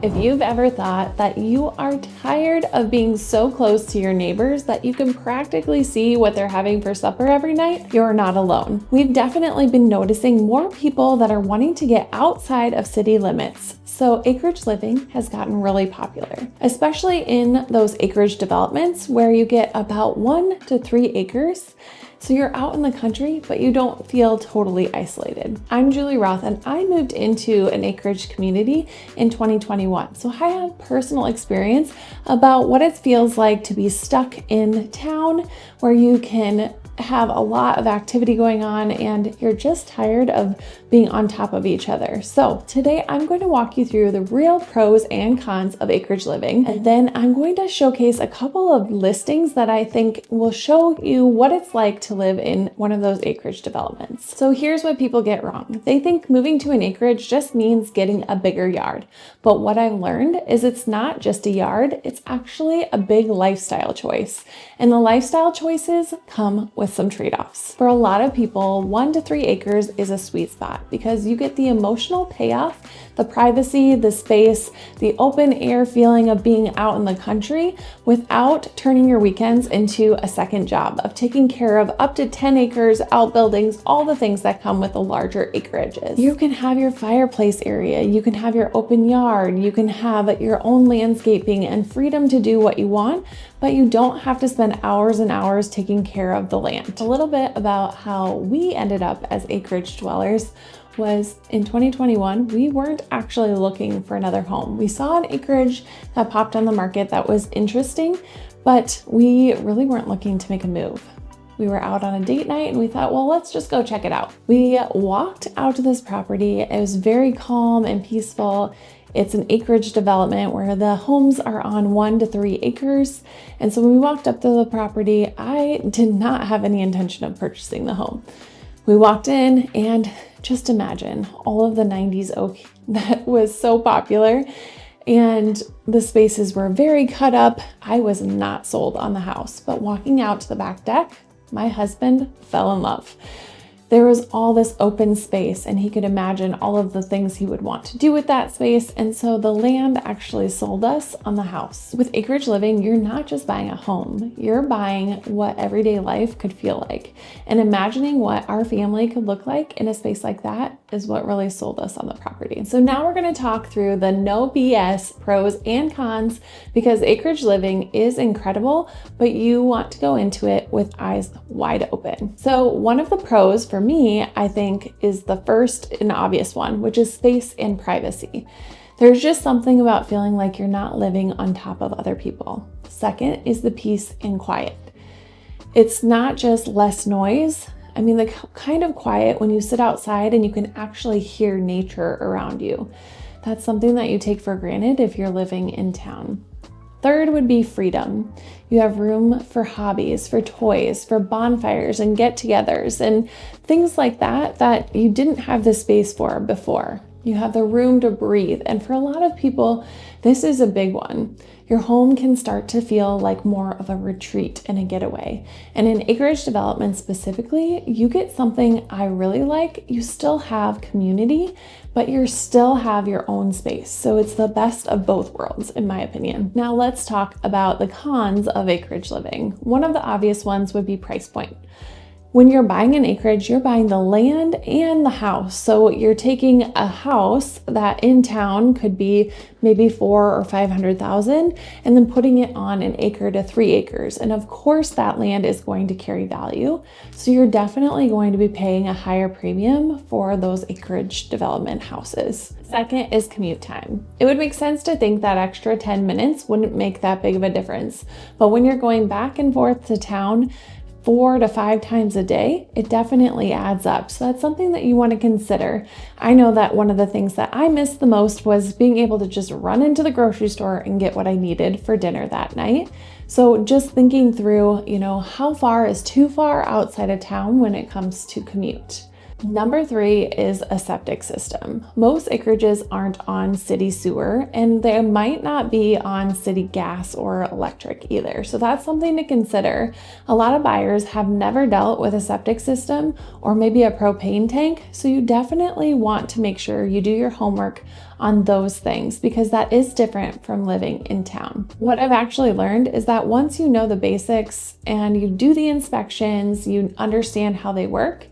If you've ever thought that you are tired of being so close to your neighbors that you can practically see what they're having for supper every night, you're not alone. We've definitely been noticing more people that are wanting to get outside of city limits. So acreage living has gotten really popular, especially in those acreage developments where you get about 1 to 3 acres. So you're out in the country, but you don't feel totally isolated. I'm Julie Roth, and I moved into an acreage community in 2021. So I have personal experience about what it feels like to be stuck in town where you can have a lot of activity going on and you're just tired of being on top of each other. So today I'm going to walk you through the real pros and cons of acreage living, and then I'm going to showcase a couple of listings that I think will show you what it's like to live in one of those acreage developments. So here's what people get wrong. They think moving to an acreage just means getting a bigger yard. But what I've learned is it's not just a yard, it's actually a big lifestyle choice. And the lifestyle choices come with some trade-offs. For a lot of people, 1 to 3 acres is a sweet spot because you get the emotional payoff, the privacy, the space, the open air feeling of being out in the country without turning your weekends into a second job of taking care of up to 10 acres, outbuildings, all the things that come with the larger acreages. You can have your fireplace area, you can have your open yard, you can have your own landscaping and freedom to do what you want, but you don't have to spend hours and hours taking care of the land. A little bit about how we ended up as acreage dwellers was in 2021, we weren't actually looking for another home. We saw an acreage that popped on the market that was interesting, but we really weren't looking to make a move. We were out on a date night and we thought, well, let's just go check it out. We walked out to this property. It was very calm and peaceful. It's an acreage development where the homes are on 1 to 3 acres. And so when we walked up to the property, I did not have any intention of purchasing the home. We walked in and just imagine all of the 90s oak that was so popular, and the spaces were very cut up. I was not sold on the house, but walking out to the back deck, my husband fell in love. There was all this open space and he could imagine all of the things he would want to do with that space. And so the land actually sold us on the house. With acreage living, you're not just buying a home, you're buying what everyday life could feel like. And imagining what our family could look like in a space like that is what really sold us on the property. So now we're going to talk through the no BS pros and cons, because acreage living is incredible, but you want to go into it with eyes wide open. So one of the pros for me, I think, is the first and obvious one, which is space and privacy. There's just something about feeling like you're not living on top of other people. Second is the peace and quiet. It's not just less noise. I mean, the kind of quiet when you sit outside and you can actually hear nature around you. That's something that you take for granted if you're living in town. Third would be freedom. You have room for hobbies, for toys, for bonfires and get-togethers and things like that that you didn't have the space for before. You have the room to breathe. And for a lot of people, this is a big one. Your home can start to feel like more of a retreat and a getaway. And in acreage development specifically, you get something I really like. You still have community, but you still have your own space. So it's the best of both worlds, in my opinion. Now let's talk about the cons of acreage living. One of the obvious ones would be price point. When you're buying an acreage, you're buying the land and the house. So you're taking a house that in town could be maybe 400,000 or 500,000 and then putting it on an acre to 3 acres. And of course that land is going to carry value. So you're definitely going to be paying a higher premium for those acreage development houses. Second is commute time. It would make sense to think that extra 10 minutes wouldn't make that big of a difference. But when you're going back and forth to town 4 to 5 times a day, it definitely adds up. So that's something that you want to consider. I know that one of the things that I missed the most was being able to just run into the grocery store and get what I needed for dinner that night. So just thinking through, how far is too far outside of town when it comes to commute. Number 3 is a septic system. Most acreages aren't on city sewer, and they might not be on city gas or electric either. So that's something to consider. A lot of buyers have never dealt with a septic system or maybe a propane tank. So you definitely want to make sure you do your homework on those things because that is different from living in town. What I've actually learned is that once you know the basics and you do the inspections, you understand how they work,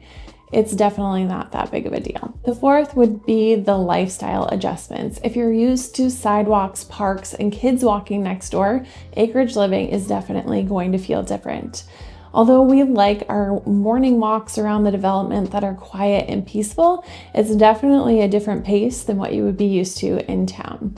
it's definitely not that big of a deal. The 4th would be the lifestyle adjustments. If you're used to sidewalks, parks, and kids walking next door, acreage living is definitely going to feel different. Although we like our morning walks around the development that are quiet and peaceful, it's definitely a different pace than what you would be used to in town.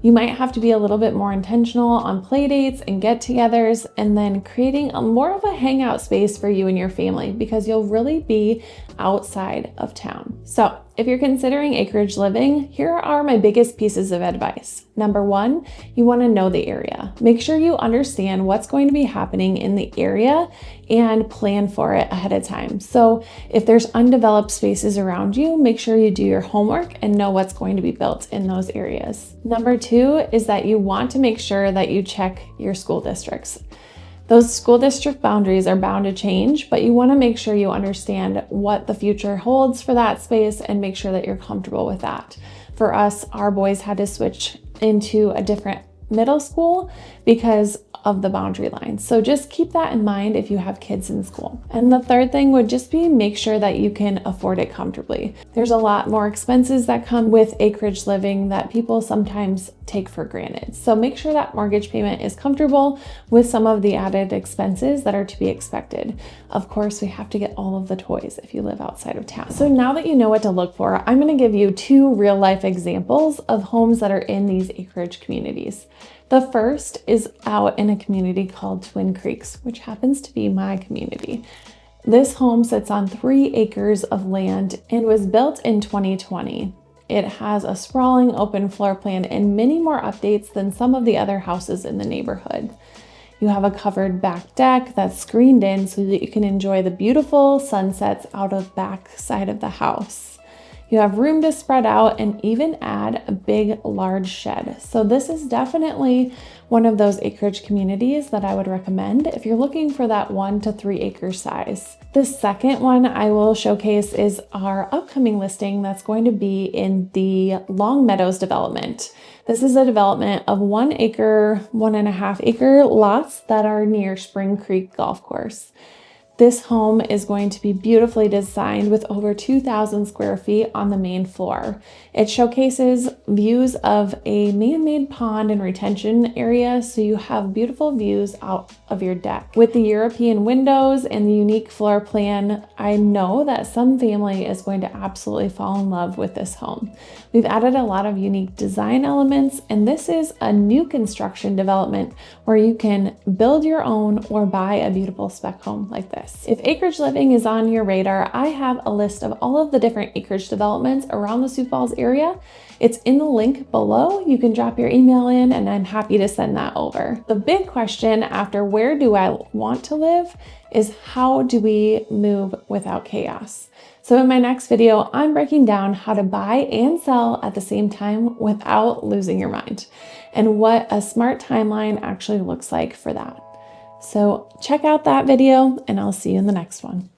You might have to be a little bit more intentional on play dates and get-togethers, and then creating more of a hangout space for you and your family because you'll really be outside of town. So if you're considering acreage living, here are my biggest pieces of advice. Number 1, you want to know the area. Make sure you understand what's going to be happening in the area and plan for it ahead of time. So if there's undeveloped spaces around you, make sure you do your homework and know what's going to be built in those areas. Number 2 is that you want to make sure that you check your school districts. Those school district boundaries are bound to change, but you want to make sure you understand what the future holds for that space and make sure that you're comfortable with that. For us, our boys had to switch into a different middle school because of the boundary lines. So just keep that in mind if you have kids in school. And the 3rd thing would just be make sure that you can afford it comfortably. There's a lot more expenses that come with acreage living that people sometimes take for granted. So make sure that mortgage payment is comfortable with some of the added expenses that are to be expected. Of course, we have to get all of the toys if you live outside of town. So now that you know what to look for, I'm going to give you 2 real life examples of homes that are in these acreage communities. The first is out in a community called Twin Creeks, which happens to be my community. This home sits on 3 acres of land and was built in 2020. It has a sprawling open floor plan and many more updates than some of the other houses in the neighborhood. You have a covered back deck that's screened in so that you can enjoy the beautiful sunsets out of the back side of the house. You have room to spread out and even add a big, large shed. So this is definitely one of those acreage communities that I would recommend if you're looking for that 1 to 3 acre size. The second one I will showcase is our upcoming listing that's going to be in the Long Meadows development. This is a development of 1 acre, 1.5 acre lots that are near Spring Creek Golf Course. This home is going to be beautifully designed with over 2,000 square feet on the main floor. It showcases views of a man-made pond and retention area, so you have beautiful views out of your deck. With the European windows and the unique floor plan, I know that some family is going to absolutely fall in love with this home. We've added a lot of unique design elements, and this is a new construction development where you can build your own or buy a beautiful spec home like this. If acreage living is on your radar, I have a list of all of the different acreage developments around the Sioux Falls area. It's in the link below. You can drop your email in and I'm happy to send that over. The big question after where do I want to live is how do we move without chaos? So in my next video, I'm breaking down how to buy and sell at the same time without losing your mind and what a smart timeline actually looks like for that. So check out that video and I'll see you in the next one.